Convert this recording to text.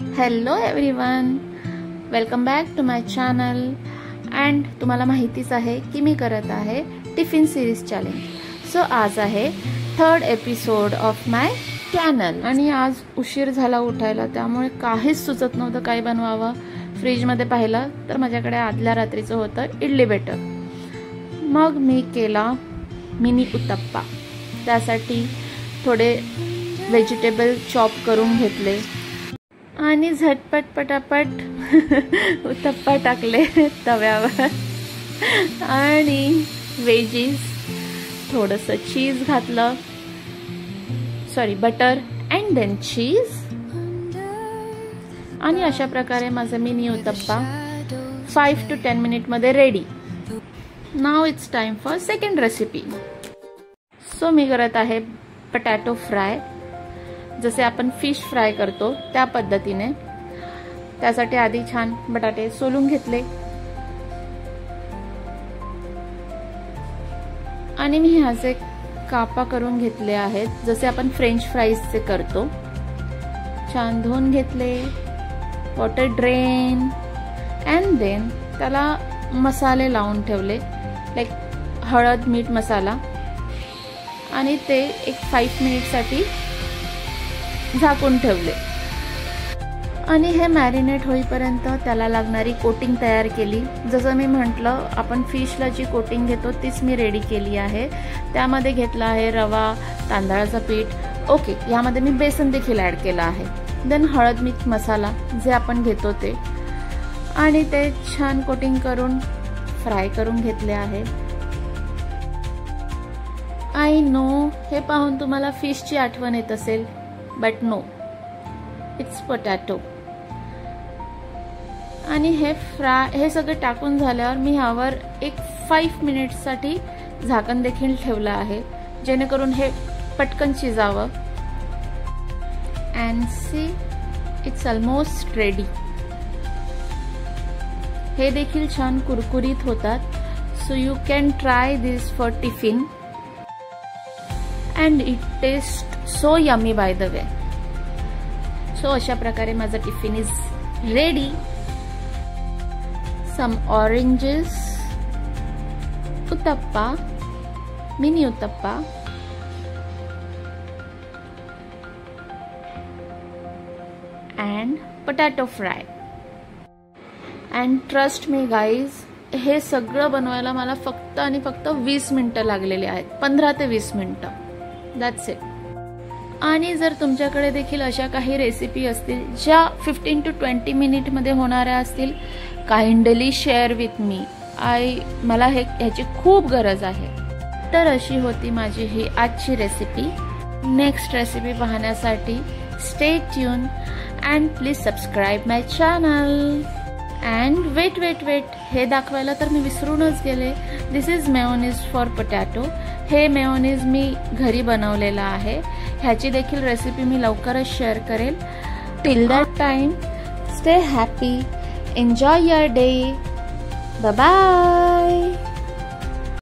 Hello everyone, welcome back to my channel. And तुम्हाला माहितीच आहे की मी करत आहे टिफिन सिरीज चॅलेंज. सो आज आहे 3rd episode of my channel. आणि आज उशीर झाला उठायला, त्यामुळे काहीच सुचत नव्हतं काय बनवावं. फ्रीजमध्ये पाहिलं तर माझ्याकडे आदल्या रात्रीचं होतं इडली बेटर. मग मी केला मिनी उत्तप्पा. त्यासाठी थोडे व्हेजिटेबल चॉप करून घेतले आणि झटपट पटापट उत्तप्पा टाकले तव्यावर. आणि वेजीज, थोडंसं चीज घातलं, बटर अँड देन चीज. आणि अशा प्रकारे माझा मिनी उत्तप्पा 5 to 10 मिनिटमध्ये ready. Now it's time for second recipe. So मी करत आहे पटॅटो फ्राय, जसे आपण फिश फ्राय करतो त्या पद्धतीने. त्यासाठी आधी छान बटाटे सोलून घेतले आणि मी ह्याचे कापा करून घेतले आहेत, जसे आपण फ्रेंच फ्राईजचे करतो. छान धुवून घेतले, वॉटर ड्रेन, अँड देन त्याला मसाले लावून ठेवले, लाईक हळद, मीठ, मसाला. आणि ते एक 5 मिनिटसाठी झाकून ठेवले. आणि हे मॅरिनेट होईपर्यंत त्याला लागणारी कोटिंग तयार केली. जसं मी म्हटलं, आपण फिशला जी कोटिंग घेतो तीच मी रेडी केली आहे. त्यामध्ये घेतला आहे रवा, तांदळाचं पीठ, ओके, यामध्ये मी बेसन देखील ॲड केलं आहे. देन हळद, मीठ, मसाला जे आपण घेतो ते, आणि ते छान कोटिंग करून फ्राय करून घेतले आहे. आय नो, हे पाहून तुम्हाला फिशची आठवण येत असेल, बट नो, इट्स पोटॅटो. आणि हे सगळं टाकून झाल्यावर मी ह्यावर एक 5 मिनिट्ससाठी झाकण देखील ठेवलं आहे, जेणेकरून हे पटकन शिजावं. And see, it's almost ready. हे देखील छान कुरकुरीत होतात. So you can try this for tiffin and it taste so yummy by the way. So अशा प्रकारे माझा tiffin is ready. Some oranges, uttappa, mini uttappa, and potato fry. And trust me guys, हे सगळं बनवायला मला फक्त आणि फक्त 20 मिनिटं लागलेली आहेत, 15 ते 20 मिनिटं. That's it. आणि जर तुमच्याकडे देखील अशा काही रेसिपी असतील ज्या 15 to 20 मिनिटमध्ये होणाऱ्या असतील, काइंडली शेअर विथ मी. मला ह्याची खूप गरज आहे. तर अशी होती माझी ही आजची रेसिपी. नेक्स्ट रेसिपी पाहण्यासाठी stay tune and please subscribe my channel. And wait, हे दाखवायला तर मी विसरूनच गेले. This is mayonnaise for potato. हे मेयोनीज मी घरी बनवलेलं आहे. ह्याची देखील रेसिपी मी लवकरच शेअर करेल. Till that time, stay happy, enjoy your day. Bye bye.